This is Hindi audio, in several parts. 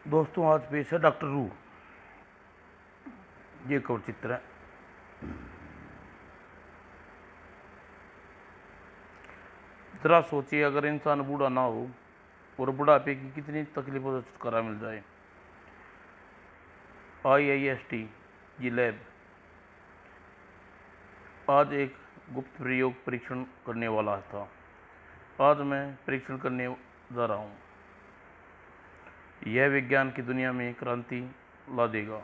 दोस्तों आज पेश है डॉक्टर रू। ये कवर चित्र है। जरा सोचिए अगर इंसान बूढ़ा ना हो और बुढ़ापे की कितनी तकलीफों से छुटकारा मिल जाए। IIST ये लैब आज एक गुप्त प्रयोग परीक्षण करने वाला था। आज मैं परीक्षण करने जा रहा हूँ। यह विज्ञान की दुनिया में क्रांति ला देगा।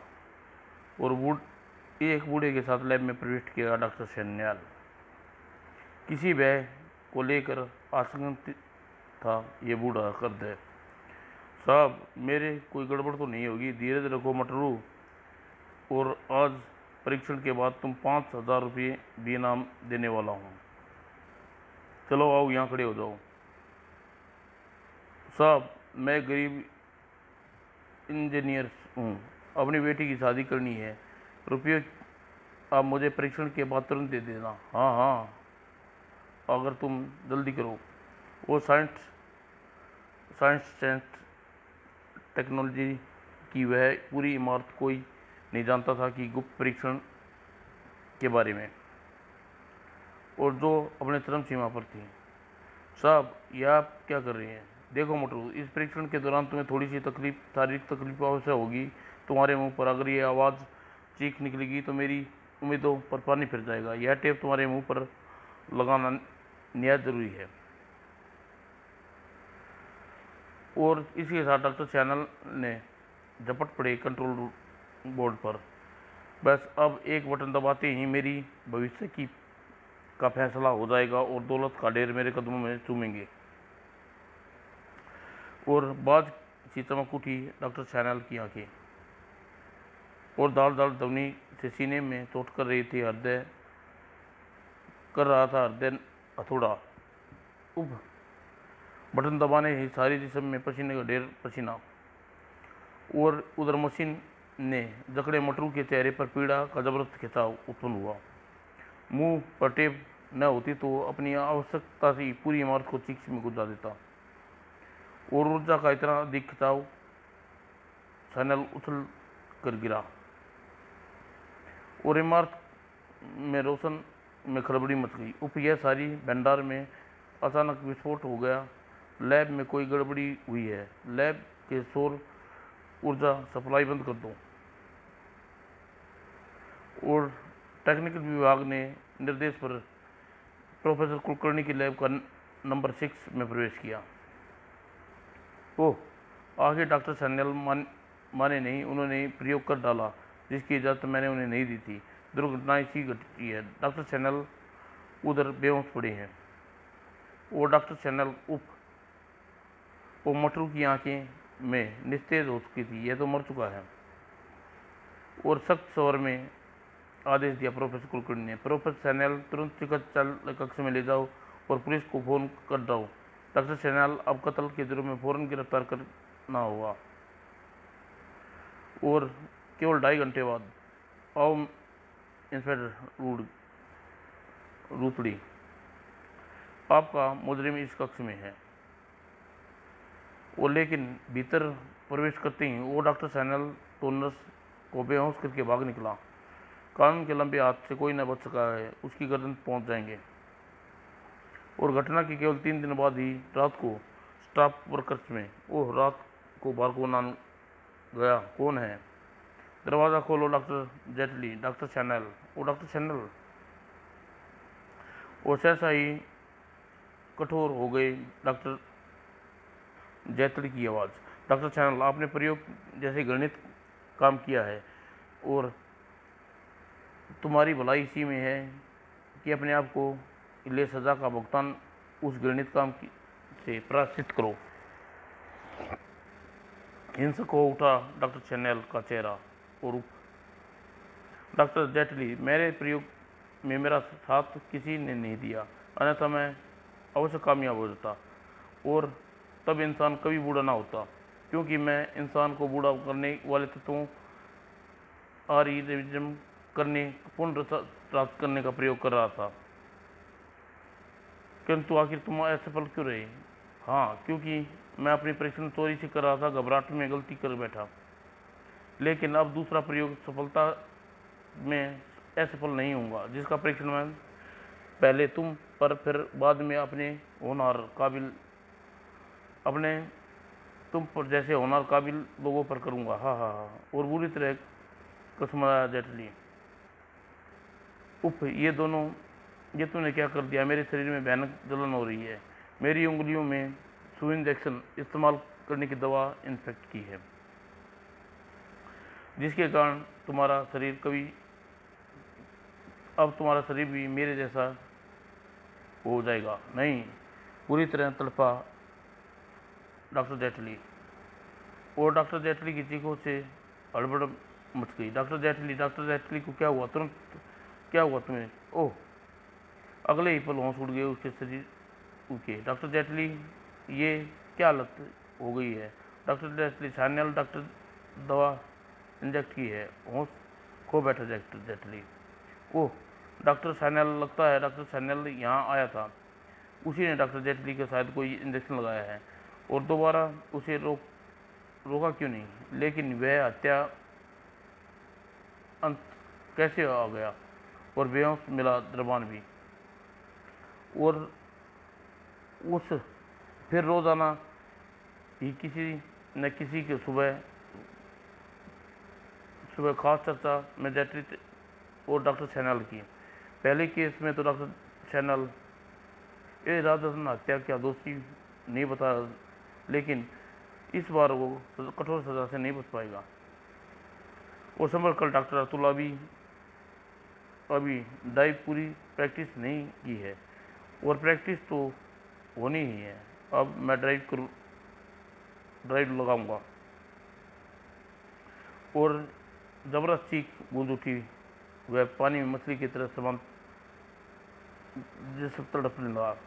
और एक बूढ़े के साथ लैब में प्रवेश किया डॉक्टर सैन्याल। किसी भय को लेकर आशंकित था ये बूढ़ा कद है। साहब मेरे कोई गड़बड़ तो नहीं होगी, धीरज रखो मटरू, और आज परीक्षण के बाद तुम 5,000 रुपये भी इनाम देने वाला हूँ। चलो आओ यहाँ खड़े हो जाओ। साहब मैं गरीब इंजीनियर हूँ, अपनी बेटी की शादी करनी है, रुपये आप मुझे परीक्षण के बाद तुरंत दे देना। हाँ हाँ अगर तुम जल्दी करो। वो साइंस टेक्नोलॉजी की वह पूरी इमारत कोई नहीं जानता था कि गुप्त परीक्षण के बारे में, और जो अपने चरम सीमा पर थी। साहब यह आप क्या कर रहे हैं? देखो मोटरू, इस परीक्षण के दौरान तुम्हें थोड़ी सी शारीरिक तकलीफ अवश्य होगी। तुम्हारे मुंह पर अगर ये आवाज़ चीख निकलेगी तो मेरी उम्मीदों पर पानी फिर जाएगा। यह टेप तुम्हारे मुंह पर लगाना निहायत ज़रूरी है। और इसके साथ डॉक्टर सैन्याल ने झपट पड़े कंट्रोल बोर्ड पर। बस अब एक बटन दबाते ही मेरी भविष्य की का फैसला हो जाएगा और दौलत का ढेर मेरे कदमों में चूमेंगे। और बाज सी चमक उठी डॉक्टर सैन्याल की आंखें, और दाल दाल ध्वनि से सीने में चोट कर रही थी। कर रहा था हृदय हथौड़ा। उब बटन दबाने ही सारी जिस्म में पसीने का ढेर पसीना। और उधर मशीन ने जकड़े मटरू के चेहरे पर पीड़ा का जबरदस्त खिंचाव उत्पन्न हुआ। मुंह पर टेप न होती तो अपनी आवश्यकता से पूरी इमारत को चीख में गुजा देता। और ऊर्जा का इतना अधिक खिंचाव, सैन्याल उछल कर गिरा और इमारत में रोशन में खड़बड़ी मच गई। यह सारी भंडार में अचानक विस्फोट हो गया। लैब में कोई गड़बड़ी हुई है। लैब के सौर ऊर्जा सप्लाई बंद कर दो। और टेक्निकल विभाग ने निर्देश पर प्रोफेसर कुलकर्णी की लैब का नंबर 6 में प्रवेश किया। ओह आखिर डॉक्टर सैन्याल माने नहीं। उन्होंने प्रयोग कर डाला जिसकी इजाज़त मैंने उन्हें नहीं दी थी। दुर्घटना इसी घटी है। डॉक्टर सैन्याल उधर बेहोश पड़े हैं। वो डॉक्टर सैन्याल वो मटरू की आंखें में निस्तेज हो चुकी थी। यह तो मर चुका है। और सख्त स्वर में आदेश दिया प्रोफेसर कुलकर्णी ने। प्रोफेसर सैन्याल तुरंत चिकित्सा कक्ष में ले जाओ और पुलिस को फोन कर दो। डॉक्टर सैन्याल अब कत्ल के जुर्म में फौरन गिरफ्तार करना होगा। और केवल 2.5 घंटे बाद आओ इंस्पेक्टर रूतड़ी, आपका मुजरिम इस कक्ष में है। वो लेकिन भीतर प्रवेश करते ही वो डॉक्टर सैन्याल तो नर्स को बेहोश करके भाग निकला। कानून के लंबे हाथ से कोई न बच सका है, उसकी गर्दन पहुंच जाएंगे। और घटना के केवल 3 दिन बाद ही रात को स्टाफ वर्कर्स में ओह रात को बाहर कौन आ गया? कौन है? दरवाज़ा खोलो डॉक्टर जेटली। डॉक्टर सैन्याल। वो डॉक्टर सैन्याल। और सहसा ही कठोर हो गई डॉक्टर जेटली की आवाज़। डॉक्टर सैन्याल आपने प्रयोग जैसे गणित काम किया है और तुम्हारी भलाई इसी में है कि अपने आप को लिए सज़ा का भुगतान उस गणित काम से प्रायश्चित करो। हिंसक हो उठा डॉक्टर सैन्याल का चेहरा। और डॉक्टर जेटली मेरे प्रयोग में मेरा साथ किसी ने नहीं दिया, अन्यथा मैं अवश्य कामयाब हो जाता और तब इंसान कभी बूढ़ा ना होता, क्योंकि मैं इंसान को बूढ़ा करने वाले तत्वों आरिज्म करने पूर्ण प्राप्त करने का प्रयोग कर रहा था। किंतु आखिर तुम असफल क्यों रहे? हाँ क्योंकि मैं अपनी परीक्षण चोरी से कर रहा था, घबराहट में गलती कर बैठा, लेकिन अब दूसरा प्रयोग सफलता में असफल नहीं होऊंगा, जिसका परीक्षण मैं पहले तुम पर फिर बाद में अपने होनहार काबिल अपने तुम पर जैसे होनहार काबिल लोगों पर करूंगा। हाँ हाँ हाँ। और बुरी तरह कसमाया जेटली। उफ, ये तूने क्या कर दिया? मेरे शरीर में भयानक जलन हो रही है। मेरी उंगलियों में सुई इंजेक्शन इस्तेमाल करने की दवा इन्फेक्ट की है, जिसके कारण अब तुम्हारा शरीर भी मेरे जैसा हो जाएगा। नहीं, पूरी तरह तड़पा डॉक्टर जेटली। और डॉक्टर जेटली की चीखों से हड़बड़ मच गई। डॉक्टर जेटली को क्या हुआ? तुरंत क्या हुआ तुम्हें? ओह! अगले ही पल होश उड़ गए उसके शरीर के। डॉक्टर जेटली, ये क्या हालत हो गई है? डॉक्टर जेटली, साइनल डॉक्टर दवा इंजेक्ट की है। होश खो बैठा डॉक्टर जेटली। ओह डॉक्टर साइनल, लगता है डॉक्टर साइनल यहाँ आया था। उसी ने डॉक्टर जेटली के शायद कोई इंजेक्शन लगाया है। और दोबारा उसे रोका क्यों नहीं? लेकिन वह हत्या अंत कैसे आ गया? और बेहोश मिला दरबान भी। और उस फिर रोजाना ही किसी न किसी के सुबह खास चर्चा में जेटली और डॉक्टर सैनल की। पहले केस में तो डॉक्टर सैनल इरादतन हत्या क्या दोषी नहीं बता, लेकिन इस बार वो कठोर सजा से नहीं बच पाएगा। और संभल कर डॉक्टर अतुल, अभी ड्राइव पूरी प्रैक्टिस नहीं की है, और प्रैक्टिस तो होनी ही है। अब मैं ड्राइव लगाऊंगा। और जबरदस्त चीख गूंज उठी। वह पानी में मछली की तरह समान जैसे तड़पने लगा।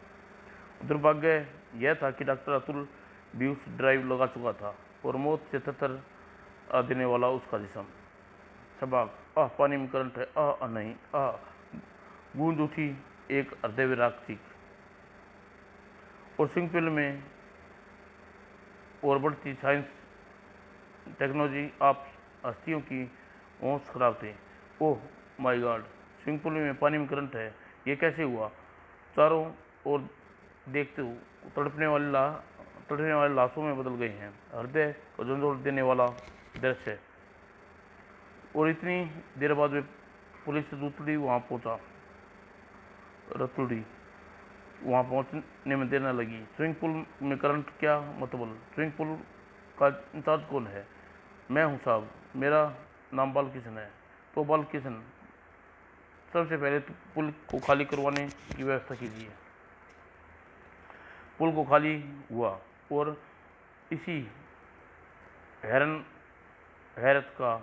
दुर्भाग्य यह था कि डॉक्टर अतुल भी उस ड्राइव लगा चुका था, और मौत से थरथर देने वाला उसका जिस्म। शबाक! आह, पानी में करंट है! आह नहीं! आह! गूंज उठी एक हृदय विराग चीख। और स्विमिंग पूल में और बढ़ती साइंस टेक्नोलॉजी आप हस्तियों की होश खराब थे। Oh my God! Swimming pool में पानी में करंट है, ये कैसे हुआ? चारों ओर देखते हो तड़पने वाले लाशों में बदल गए हैं। हृदय को झंझोड़ देने वाला दृश्य है। और इतनी देर बाद में पुलिस रतुड़ी वहाँ पहुँचने में देर न लगी। स्विमिंग पूल में करंट क्या मतलब? स्विमिंग पूल का इंचार्ज कौन है? मैं हूँ साहब, मेरा नाम बालकिशन है। तो बालकिशन, सबसे पहले तो पुल को खाली करवाने की व्यवस्था कीजिए। पुल को खाली हुआ, और इसी हैरत का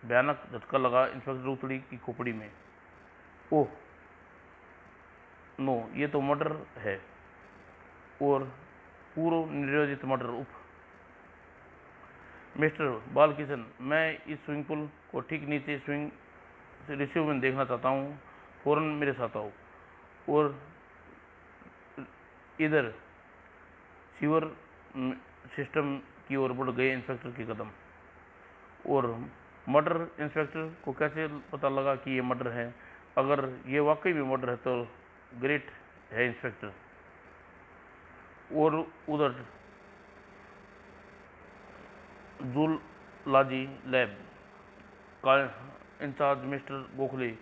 भयानक झटका लगा इंस्पेक्टर उतड़ी की खोपड़ी में। ओह नो, ये तो मर्डर है, और पूर्व नियोजित मर्डर। उफ! मिस्टर बालकिशन, मैं इस स्विमिंग पूल को ठीक नीचे स्विंग रिसीव में देखना चाहता हूँ। फौरन मेरे साथ आओ। और इधर सीवर सिस्टम की ओर बढ़ गए इंस्पेक्टर के कदम। और मर्डर? इंस्पेक्टर को कैसे पता लगा कि ये मर्डर है? अगर ये वाकई में मर्डर है तो ग्रेट है इंस्पेक्टर। और उधर जूलॉजी लैब का इंचार्ज मिस्टर गोखले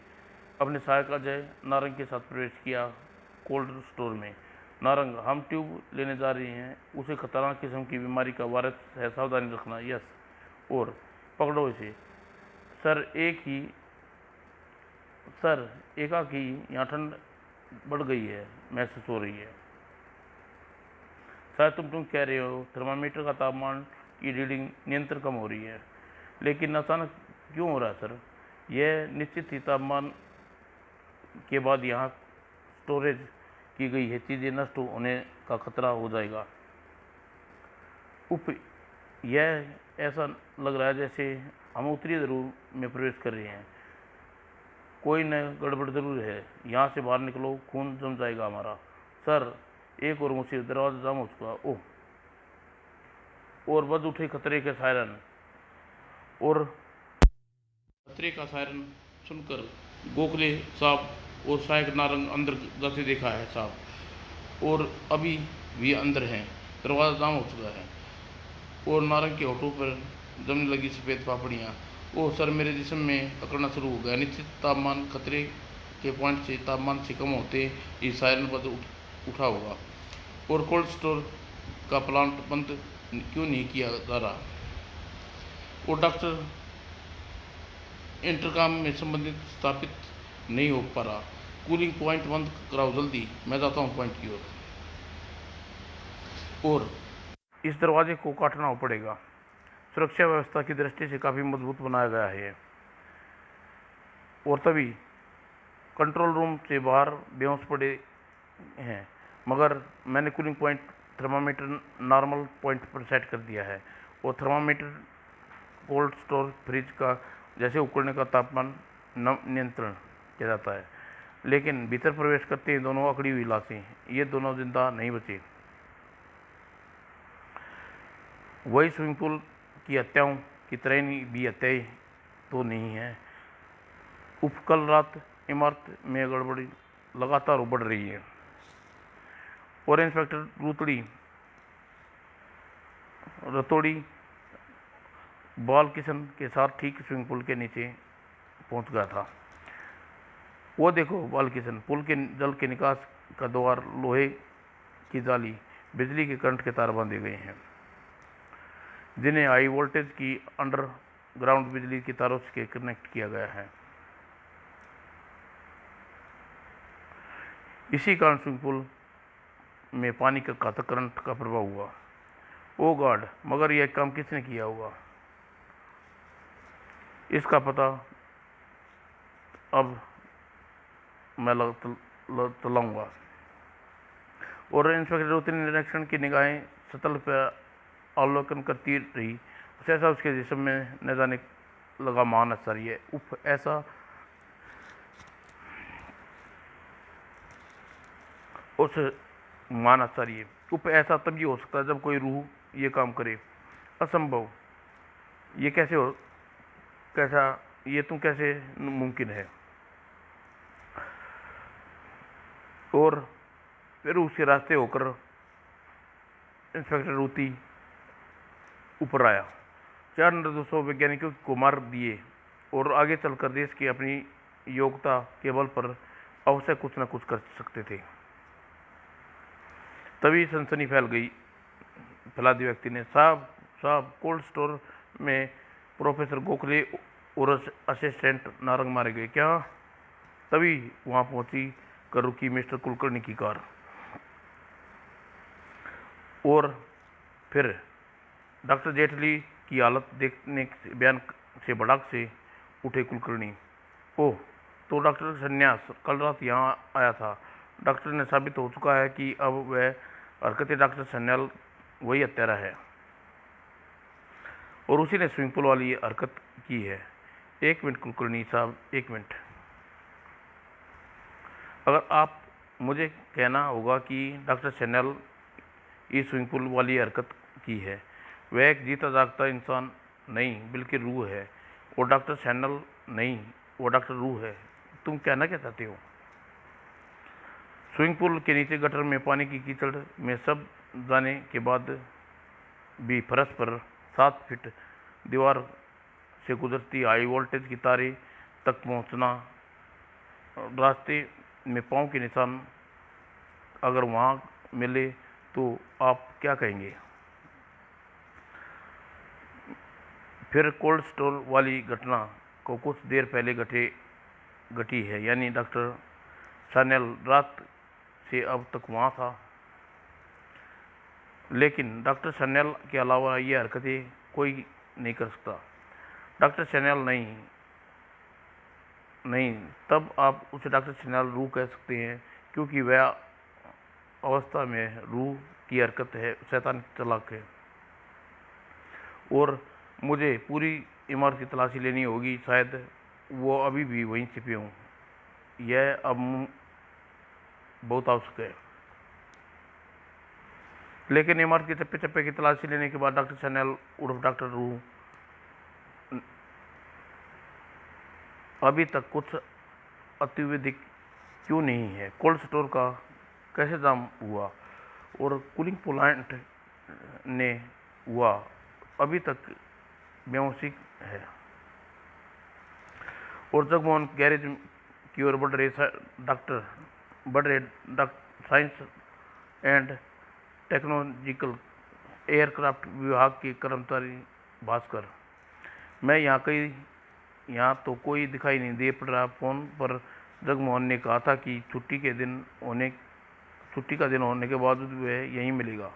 अपने सहायक अजय नारंग के साथ प्रवेश किया कोल्ड स्टोर में। नारंग, हम ट्यूब लेने जा रहे हैं। उसे खतरनाक किस्म की बीमारी का वायरस है, सावधानी रखना। यस। और पकड़ो इसे। सर एकाकी यहाँ ठंड बढ़ गई है, महसूस हो रही है। शायद तुम कह रहे हो थर्मामीटर का तापमान की रीडिंग निरंतर कम हो रही है, लेकिन अचानक क्यों हो रहा है सर? यह निश्चित ही तापमान के बाद यहाँ स्टोरेज की गई है चीज़ें नष्ट होने का खतरा हो जाएगा। यह ऐसा लग रहा है जैसे हम उत्तरी ध्रुव में प्रवेश कर रहे हैं। कोई न गड़बड़ जरूर है। यहाँ से बाहर निकलो, खून जम जाएगा हमारा। सर, एक और मुसीबत, दरवाजा जाम हो चुका। ओह! और बज उठे खतरे के सायरन, और खतरे का सायरन सुनकर गोखले साहब और शायक नारंग अंदर जाते देखा है साहब, और अभी भी अंदर हैं। दरवाज़ा जाम हो चुका है और नारंग के होठों पर जमने लगी सफ़ेद पापड़ियाँ। वो सर मेरे जिस्म में अकड़ना शुरू हो गया। निश्चित तापमान खतरे के पॉइंट से तापमान से कम होते ही सायरन बज उठा होगा। और कोल्ड स्टोर का प्लांट बंद क्यों नहीं किया जा रहा? वो डॉक्टर इंटरकॉम में संबंधित स्थापित नहीं हो पा रहा। कूलिंग पॉइंट बंद कराओ जल्दी, मैं जाता हूँ पॉइंट की ओर। और इस दरवाजे को काटना पड़ेगा। सुरक्षा व्यवस्था की दृष्टि से काफ़ी मजबूत बनाया गया है। और तभी कंट्रोल रूम से बाहर बेहोश पड़े हैं, मगर मैंने cooling point thermometer normal point पर सेट कर दिया है और थर्मामीटर कोल्ड स्टोर फ्रिज का जैसे उकड़ने का तापमान नियंत्रण किया जाता है। लेकिन भीतर प्रवेश करते ही दोनों अकड़ी हुई लाशें, ये दोनों जिंदा नहीं बचे। वही स्विमिंग पूल की हत्याओं की तरह भी हत्याएं तो नहीं है। कल रात इमारत में गड़बड़ी लगातार बढ़ रही है और इंस्पेक्टर रतोड़ी बाल किशन के साथ ठीक स्विमिंग पूल के नीचे पहुंच गया था। वो देखो बाल किशन, पुल के जल के निकास का द्वार, लोहे की जाली, बिजली के करंट के तार बांधे गए हैं जिन्हें हाई वोल्टेज की अंडरग्राउंड बिजली की तारों से कनेक्ट किया गया है। इसी कारण स्विमिंग पूल में पानी का घातक करंट का प्रभाव हुआ। ओ गॉड, मगर यह काम किसने किया होगा? इसका पता अब मैं चलाऊंगा। और इंस्पेक्टर रोती निरीक्षण की निगाहें सतल पर अवलोकन करती रही। ऐसा उसके जिस्म में न जाने लगा महान आश्चर्य। उफ ऐसा उस महान आश्चर्य उप ऐसा तभी हो सकता है जब कोई रूह ये काम करे। असंभव, ये कैसे हो, कैसा, ये तुम कैसे मुमकिन है? और फिर उसके रास्ते होकर इंस्पेक्टर रूती ऊपर आया। 4 निर्दोषों वैज्ञानिकों को मार दिए और आगे चलकर देश की अपनी योग्यता के बल पर अवश्य कुछ न कुछ कर सकते थे। तभी सनसनी फैला दी व्यक्ति ने, साहब साहब, कोल्ड स्टोर में प्रोफेसर गोखले और असिस्टेंट नारंग मारे गए क्या? तभी वहां पहुंची कर रुकी मिस्टर कुलकर्णी की कार। और फिर डॉक्टर जेटली की हालत देखने बयान से भड़क से उठे कुलकर्णी। ओह, तो डॉक्टर सन्यास कल रात यहाँ आया था। डॉक्टर ने साबित हो चुका है कि अब वह हरकतें डॉक्टर सन्याल वही हत्यारा है और उसी ने स्विमिंग पूल वाली हरकत की है। 1 मिनट कुलकर्णी साहब, 1 मिनट। अगर आप मुझे कहना होगा कि डॉक्टर सन्याल इस स्विमिंग पूल वाली हरकत की है। वह एक जीता जागता इंसान नहीं बल्कि रूह है। वो डॉक्टर सैनल नहीं, वो डॉक्टर रूह है। तुम कहना क्या चाहते हो? स्विमिंग पूल के नीचे गटर में पानी की कीचड़ में सब जाने के बाद भी फर्श पर 7 फीट दीवार से गुजरती हाई वोल्टेज की तारें तक पहुंचना, रास्ते में पाँव के निशान अगर वहां मिले तो आप क्या कहेंगे? फिर कोल्ड स्टोर वाली घटना को कुछ देर पहले घटी है, यानी डॉक्टर सैनल रात से अब तक वहाँ था। लेकिन डॉक्टर सैनल के अलावा ये हरकतें कोई नहीं कर सकता। डॉक्टर सैनल नहीं, तब आप उसे डॉक्टर सैनल रूह कह सकते हैं, क्योंकि वह अवस्था में रूह की हरकत है, शैतान की तलाक है। और मुझे पूरी इमारत की तलाशी लेनी होगी, शायद वो अभी भी वहीं छिपे हों। यह अब बहुत आवश्यक है। लेकिन इमारत के चप्पे चप्पे की तलाशी लेने के बाद डॉक्टर सैन्याल उर्फ डॉक्टर रूह अभी तक कुछ अतिविधिक क्यों नहीं है, कोल्ड स्टोर का कैसे जाम हुआ और कूलिंग प्लांट ने हुआ अभी तक बेहोशी है। और जगमोहन गैरेज की ओर बढ़ रहे साइंस एंड टेक्नोलॉजिकल एयरक्राफ्ट विभाग के कर्मचारी भास्कर, मैं यहाँ तो कोई दिखाई नहीं दे पड़ रहा। फोन पर जगमोहन ने कहा था कि छुट्टी का दिन होने के बावजूद वह यहीं मिलेगा।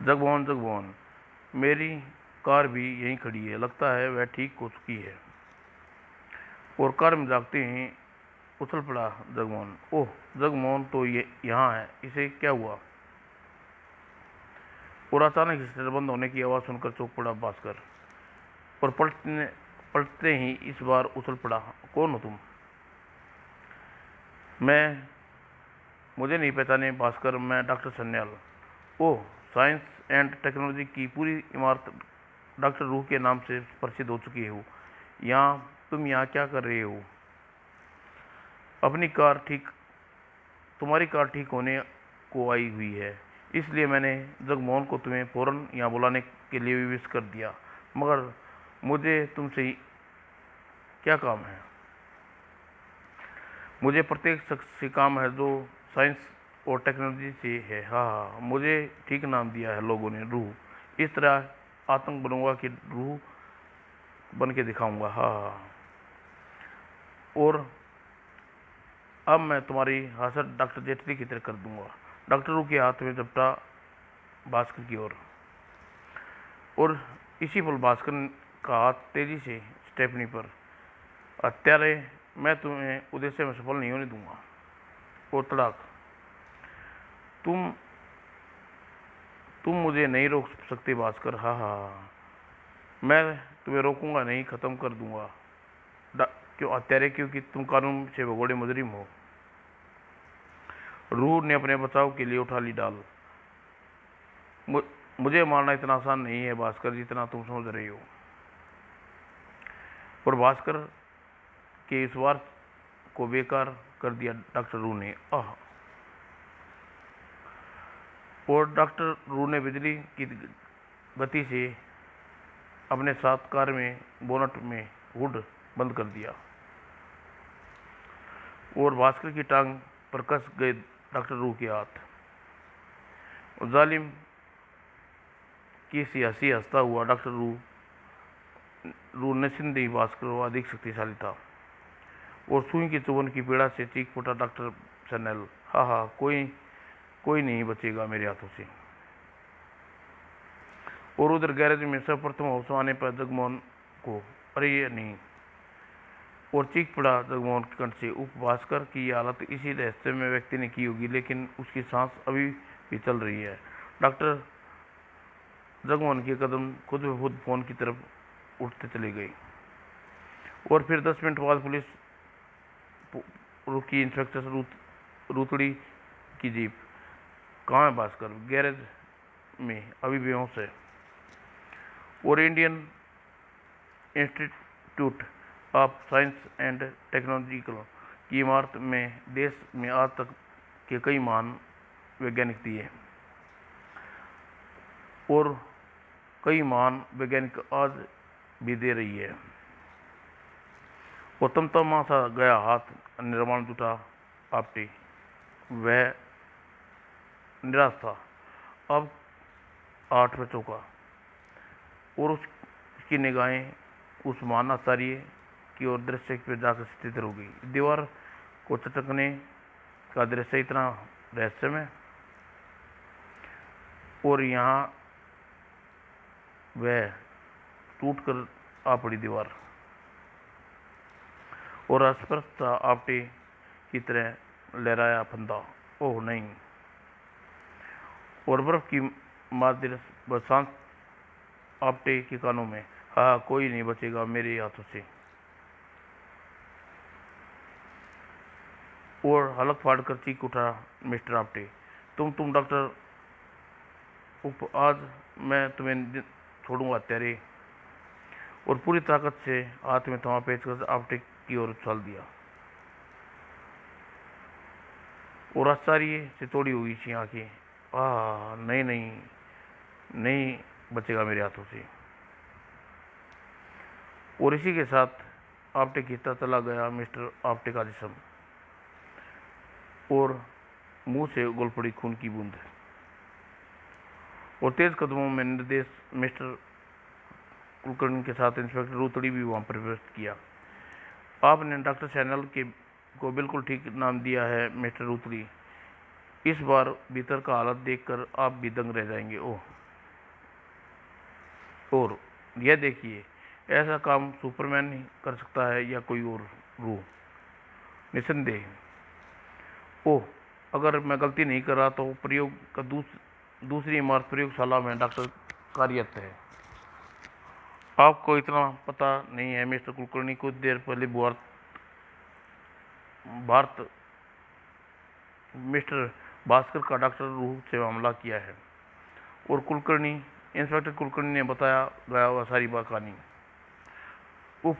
जगमोहन, मेरी कार भी यहीं खड़ी है, लगता है वह ठीक हो चुकी है। और कार में जागते ही उछल पड़ा जगमोहन। ओह, जगमोहन तो ये यहाँ है, इसे क्या हुआ? और अचानक स्टेशन बंद होने की आवाज़ सुनकर चौंक पड़ा भास्कर और पलटते ही इस बार उछल पड़ा। कौन हो तुम? मुझे नहीं पहचाने भास्कर, मैं doctor Sanyal. Oh, science and technology की पूरी इमारत डॉक्टर रूह के नाम से प्रसिद्ध हो चुकी हो। तुम यहाँ क्या कर रहे हो? तुम्हारी कार ठीक होने को आई हुई है, इसलिए मैंने जगमोहन को तुम्हें फौरन यहाँ बुलाने के लिए विवश कर दिया। मगर मुझे तुमसे क्या काम है? मुझे प्रत्येक शख्स से काम है जो साइंस और टेक्नोलॉजी से है। हाँ, मुझे ठीक नाम दिया है लोगों ने, रूह। इस तरह आतंक बनूंगा कि रूह बन के दिखाऊंगा। हाँ, और अब मैं तुम्हारी हासिल डॉक्टर जेटली की तरह कर दूंगा। डॉक्टर रूह के हाथ में झपटा भास्कर की ओर, और इसी पल भास्कर का हाथ तेजी से स्टेफनी पर। हत्यारे, मैं तुम्हें उद्देश्य में सफल नहीं होने दूंगा। और तड़ाक, तुम मुझे नहीं रोक सकते भास्कर। हाँ, मैं तुम्हें रोकूंगा नहीं, खत्म कर दूंगा। क्यों हत्यारे? क्योंकि तुम कानून से भगोड़े मुजरिम हो। रूह ने अपने बचाव के लिए उठा ली डाल। मुझे मारना इतना आसान नहीं है भास्कर, जितना तुम समझ रही हो। और भास्कर के इस वार को बेकार कर दिया डॉक्टर रूह ने। और डॉक्टर रूह ने बिजली की गति से अपने साथ कार में बोनट में हुड बंद कर दिया और भास्कर की टांग पर कस गए डॉक्टर रूह के हाथ। और जालिम की सी हंसी हंसता हुआ डॉक्टर रूह निस्संदेह भास्कर वो अधिक शक्तिशाली था। और सुई की चुभन की पीड़ा से चीख उठा डॉक्टर सैन्याल। हाँ, कोई नहीं बचेगा मेरे हाथों से। और उधर गैरेज में सर्वप्रथम होश आने पर जगमोहन को, अरे ये नहीं, और चीख पड़ा जगमोहन के कंठ से। भास्कर की हालत इसी रहस्यमय व्यक्ति ने की होगी, लेकिन उसकी सांस अभी भी चल रही है। डॉक्टर जगमोहन के कदम खुद ब खुद फोन की तरफ उठते चले गए। और फिर 10 मिनट बाद पुलिस रुकी। इंस्पेक्टर रूतड़ी की जीप। कहाँ है भास्कर? गैरेज में, अभी बेहोश है। और Indian institute of science and technological की इमारत में देश में आज तक के कई महान वैज्ञानिक दिए, और कई महान वैज्ञानिक आज भी दे रही है। वो तमतमा सा गया हाथ निर्माण जुटा आपटे। वह निराश था। अब 8 बच्चों का, और उसकी निगाहें उस महान आचार्य की ओर दृश्य पर जाकर स्थित हो गई। दीवार को चटकने का दृश्य इतना रहस्यमय, और यहाँ वह टूट कर आ पड़ी दीवार, और अस्पष्ट आपटे की तरह लहराया फंदा। ओह नहीं! और बर्फ की मादिर बरसात आपटे के कानों में। हाँ, कोई नहीं बचेगा मेरे हाथों से। और हलक फाड़ कर चीख उठा मिस्टर आपटे, तुम डॉक्टर आज मैं तुम्हें छोड़ूंगा तेरे, और पूरी ताकत से हाथ में थमा पेचकस आपटे की ओर उछाल दिया और आश्चर्य से तोड़ी हुई थी आंखें। नहीं नहीं नहीं बचेगा मेरे हाथों से। और इसी के साथ आपटे खींचता चला गया मिस्टर आपटे का जिस्म, और मुंह से उगल पड़ी खून की बूंद, और तेज कदमों में निर्देश मिस्टर कुलकर्णी के साथ इंस्पेक्टर रूतड़ी भी वहां प्रवेश किया। आपने डॉक्टर सैनल के को बिल्कुल ठीक नाम दिया है मिस्टर रूतड़ी। इस बार भीतर का हालत देखकर आप भी दंग रह जाएंगे। ओह, और यह देखिए, ऐसा काम सुपरमैन ही कर सकता है या कोई और रूह? निसंदेह। ओह, अगर मैं गलती नहीं कर रहा तो प्रयोग का दूसरी इमारत प्रयोगशाला में डॉक्टर कार्यरत है। आपको इतना पता नहीं है मिस्टर कुलकर्णी, कुछ देर पहले भारत मिस्टर भास्कर का डॉक्टर रूह से हमला किया है, और कुलकर्णी इंस्पेक्टर कुलकर्णी ने बताया गया वह सारी कहानी। उफ,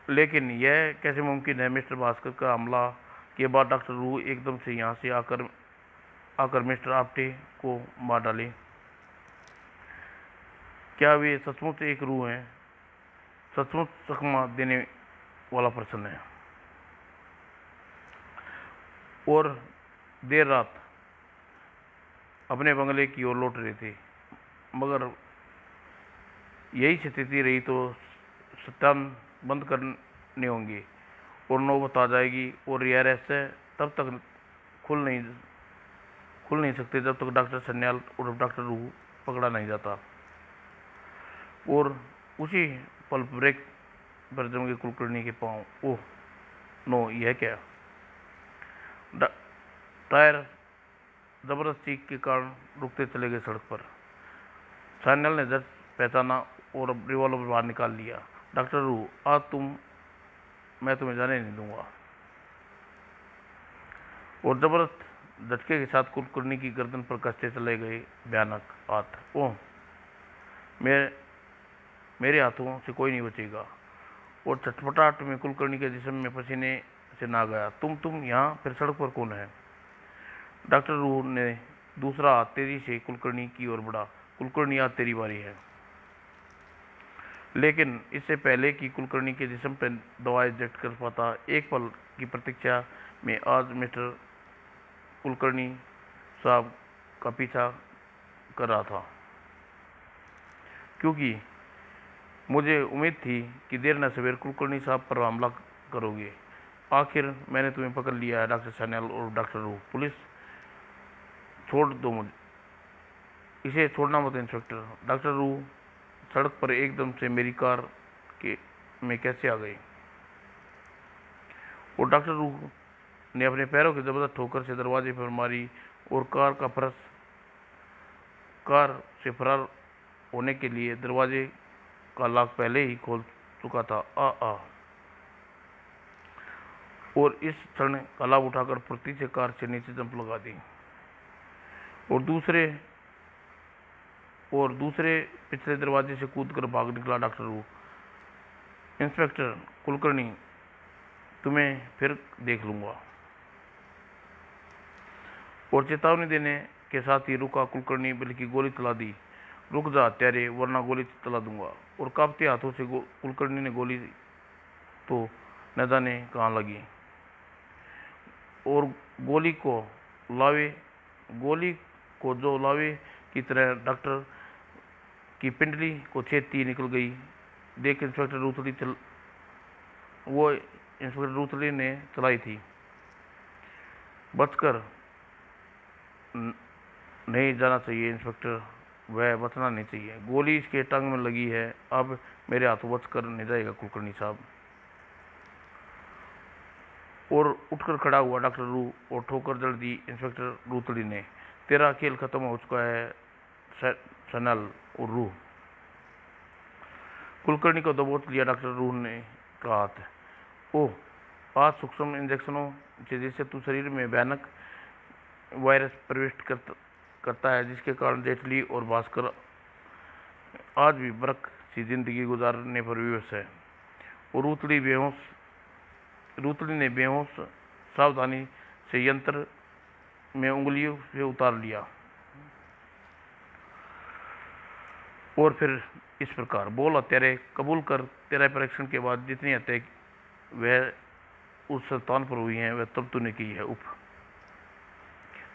लेकिन यह कैसे मुमकिन है? मिस्टर भास्कर का हमला के बाद डॉक्टर रूह एकदम से यहाँ से आकर मिस्टर आपटे को मार डाले। क्या वे सचमुच एक रूह है? सचमुच चकमा देने वाला प्रश्न है। और देर रात अपने बंगले की ओर लौट रहे थे, मगर यही स्थिति रही तो सत्यान बंद करने होंगे और नौबत आ जाएगी, और यह रहस्य तब तक खुल नहीं सकते जब तक डॉक्टर सन्याल और डॉक्टर रूह पकड़ा नहीं जाता। और उसी पल ब्रेक पर जम के कुलकर्णी के पांव। ओह नो, यह क्या? टायर जबरदस्त चीख के कारण रुकते चले गए सड़क पर। सैनल ने झट पहचाना और रिवॉल्वर बाहर निकाल लिया। डॉक्टर रूह, आज मैं तुम्हें जाने नहीं दूंगा। और जबरदस्त झटके के साथ कुलकर्णी की गर्दन पर कसते चले गए भयानक हाथ। ओह, मेरे हाथों से कोई नहीं बचेगा। और छटपटाहट में कुलकर्णी के जिस्म में पसीने से नहा गया। तुम यहाँ, फिर सड़क पर कौन है? डॉक्टर रूह ने दूसरा हाथ तेजी से कुलकर्णी की ओर बढ़ा। कुलकर्णी, आज तेरी बारी है। लेकिन इससे पहले कि कुलकर्णी के जिस्म पर दवा इंजेक्ट कर पाता, एक पल की प्रतीक्षा में आज मिस्टर कुलकर्णी साहब का पीछा कर रहा था, क्योंकि मुझे उम्मीद थी कि देर न सवेर कुलकर्णी साहब पर हमला करोगे। आखिर मैंने तुम्हें पकड़ लिया है डॉक्टर सैनल और डॉक्टर रूह। पुलिस, छोड़ दो मुझे, इसे छोड़ना मत इंस्पेक्टर। डॉक्टर रूह सड़क पर एकदम से मेरी कार में कैसे आ गई? और डॉक्टर रूह ने अपने पैरों की जबरदस्त ठोकर से दरवाजे पर मारी और कार से फरार होने के लिए दरवाजे का लॉक पहले ही खोल चुका था। और इस क्षण का लाभ उठाकर फुर्ती से कार से नीचे जंप लगा दी और दूसरे पिछले दरवाजे से कूदकर भाग निकला डॉक्टर रूह। इंस्पेक्टर कुलकर्णी, तुम्हें फिर देख लूंगा। और चेतावनी देने के साथ ही रुका कुलकर्णी, बल्कि गोली चला दी। रुक जा हत्यारे, वरना गोली चला दूंगा। और कांपते हाथों से कुलकर्णी ने गोली तो न जाने कहाँ लगी, और गोली को जो लावे की तरह डॉक्टर की पिंडली को छेदती निकल गई। देख इंस्पेक्टर रूथली ने चलाई थी। बचकर नहीं जाना चाहिए इंस्पेक्टर, वह बचना नहीं चाहिए। गोली इसके टांग में लगी है, अब मेरे हाथों बचकर नहीं जाएगा कुलकर्णी साहब। और उठकर खड़ा हुआ डॉक्टर रूह और ठोकर जड़ दी इंस्पेक्टर रूथली ने। तेरा खेल खत्म हो चुका है सैनल और रूह। कुलकर्णी को दबोच लिया डॉक्टर रूह ने का हाथ। ओह, आज सूक्ष्म इंजेक्शनों से जैसे तू शरीर में भयानक वायरस प्रविष्ट करता है, जिसके कारण जेटली और भास्कर आज भी बरक सी जिंदगी गुजारने पर विवश है। और रूतड़ी ने बेहोश सावधानी से यंत्र में उंगलियों से उतार लिया और फिर इस प्रकार, बोल हत्यारे, कबूल कर, तेरा परीक्षण के बाद जितनी हत्या वह उस स्थान पर हुई हैं वह तब तूने की है। उफ,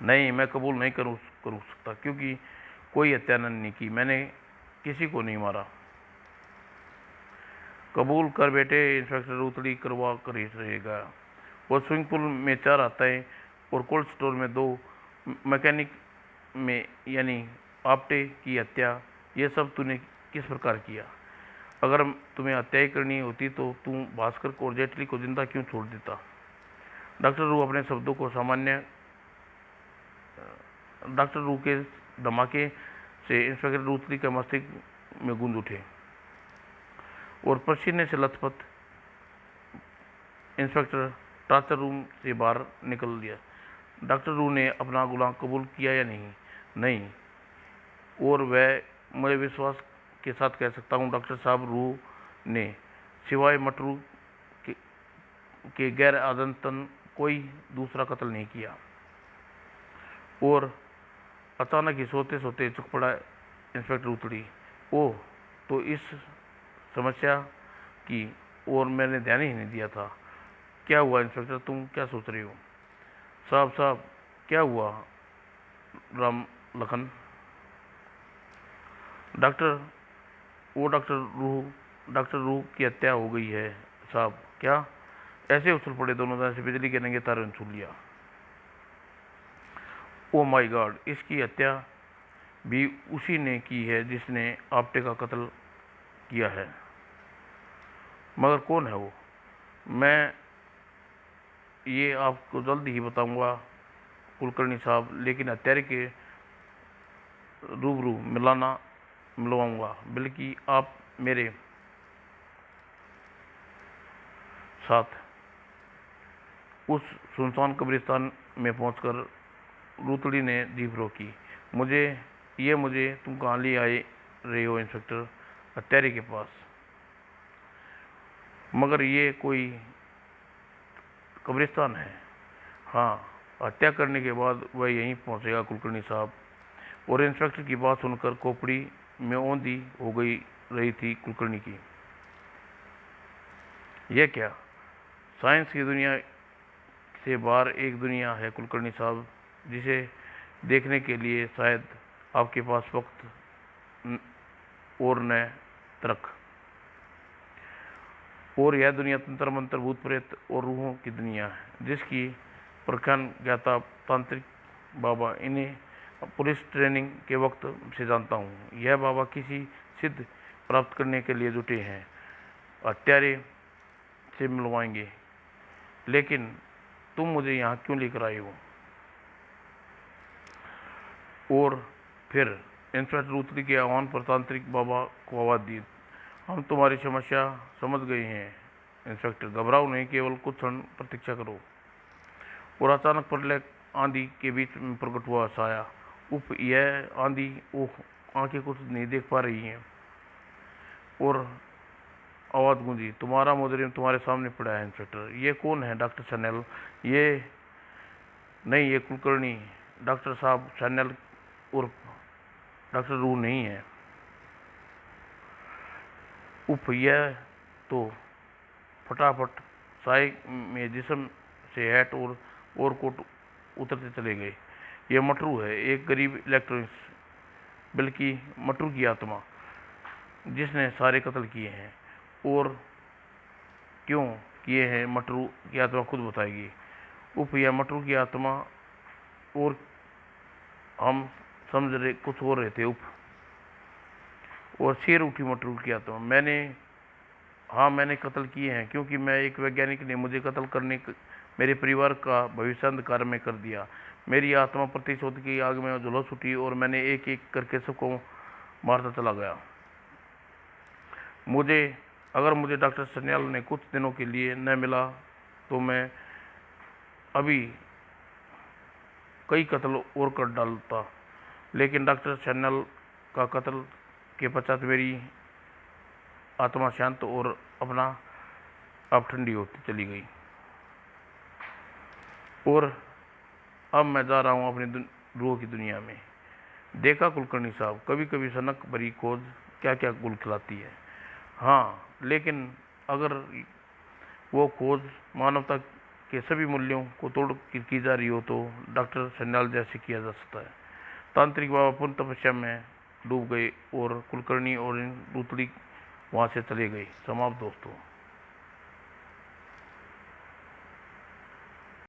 नहीं, मैं कबूल नहीं करूँ सकता, क्योंकि कोई हत्या नहीं की, मैंने किसी को नहीं मारा। कबूल कर बेटे, इंस्पेक्टर रूतड़ी करवा कर ही रहेगा। वो स्विमिंग पूल में 4 हत्याएं और कोल्ड स्टोर में 2 मैकेनिक में यानी आपटे की हत्या, ये सब तूने किस प्रकार किया? अगर तुम्हें हत्या करनी होती तो तू भास्कर को और जेटली को जिंदा क्यों छोड़ देता? डॉक्टर रू के धमाके से इंस्पेक्टर रूतड़ी के मस्तिष्क में गूंज उठे और पसीने से लथपथ इंस्पेक्टर टॉर्चर रूम से बाहर निकल लिया। डॉक्टर रू ने अपना गुनाह कबूल किया या नहीं? नहीं, और वह मुझे विश्वास के साथ कह सकता हूँ डॉक्टर साहब, रू ने सिवाय मटरू के गैर आदतन कोई दूसरा कत्ल नहीं किया। और अचानक ही सोते सोते चुक पड़ा इंस्पेक्टर रूतड़ी। ओह, तो इस समस्या की और मैंने ध्यान ही नहीं दिया था। क्या हुआ इंस्पेक्टर, तुम क्या सोच रही हो? साहब, क्या हुआ राम लखन? डॉक्टर रू की हत्या हो गई है साहब। क्या? ऐसे उछल पड़े दोनों, जैसे बिजली के नंगे तारों ने छू लिया। ओ माय गॉड, इसकी हत्या भी उसी ने की है जिसने आपटे का कत्ल किया है। मगर कौन है वो? मैं ये आपको जल्द ही बताऊंगा कुलकर्णी साहब, लेकिन हत्यारे के रूबरू मिलवाऊंगा, बल्कि आप मेरे साथ उस सुनसान कब्रिस्तान में पहुंचकर रूतड़ी ने जीभ रोकी। मुझे तुम कहाँ ले आए रहे हो इंस्पेक्टर? हत्यारे के पास। मगर ये कोई कब्रिस्तान है। हाँ, हत्या करने के बाद वह यहीं पहुंचेगा कुलकर्णी साहब। और इंस्पेक्टर की बात सुनकर खोपड़ी में औंधी हो गई रही थी कुलकर्णी की। यह क्या? साइंस की दुनिया से बाहर एक दुनिया है कुलकर्णी साहब, जिसे देखने के लिए शायद आपके पास वक्त और न तर्क। और यह दुनिया तंत्र मंत्र, भूत प्रेत और रूहों की दुनिया है, जिसकी प्रख्यान ज्ञाता तांत्रिक बाबा इन्हें पुलिस ट्रेनिंग के वक्त से जानता हूँ। यह बाबा किसी सिद्ध प्राप्त करने के लिए जुटे हैं, हत्यारे से मिलवाएंगे। लेकिन तुम मुझे यहाँ क्यों लेकर आए हो? और फिर इंस्पेक्टर रूतड़ी के आह्वान पर तांत्रिक बाबा को आवाज दी, हम तुम्हारी समस्या समझ गए हैं इंस्पेक्टर, घबराओ नहीं, केवल कुछ क्षण प्रतीक्षा करो। और अचानक प्रलय आंधी के बीच में प्रकट हुआ साया। उफ, यह आंधी! ओह, आंखें कुछ नहीं देख पा रही हैं। और आवाज गूंजी, तुम्हारा मुजरिम तुम्हारे सामने पड़ा है इंस्पेक्टर। ये कौन है? डॉक्टर सैनल? ये नहीं, ये कुलकर्णी। डॉक्टर साहब, सैनल उर्फ डॉक्टर रू नहीं है। उफ, यह तो फटाफट साय में जिस्म से हैट और कोट उतरते चले गए। यह मटरू है, एक गरीब इलेक्ट्रॉनिक्स, बल्कि मटरू की आत्मा, जिसने सारे कत्ल किए हैं। और क्यों किए हैं मटरू की आत्मा खुद बताएगी। उफ, यह मटरू की आत्मा, और हम समझ रहे कुछ हो रहे थे। उफ, और शेर उठी मटरू की आत्मा, मैंने कत्ल किए हैं, क्योंकि मैं एक वैज्ञानिक ने मुझे कत्ल करने मेरे परिवार का भविष्य अंधकार में कर दिया। मेरी आत्मा प्रतिशोध की आग में झुलस उठी और मैंने एक एक करके सबको मारता चला गया। अगर मुझे डॉक्टर सन्याल ने कुछ दिनों के लिए न मिला तो मैं अभी कई कत्ल और कर डालता, लेकिन डॉक्टर सैन्याल का कत्ल के पश्चात मेरी आत्मा शांत और अपना आप ठंडी होती चली गई। और अब मैं जा रहा हूँ अपनी रूह की दुनिया में। देखा कुलकर्णी साहब, कभी कभी सनक भरी खोज क्या क्या गुल खिलाती है। हाँ, लेकिन अगर वो खोज मानवता के सभी मूल्यों को तोड़ की जा रही हो तो डॉक्टर सन्याल जैसे किया जा सकता है। तांत्रिक बाबा पूर्ण तपस्या में डूब गए और कुलकर्णी और इन लूतड़ी वहाँ से चले गए। समाप्त दोस्तों।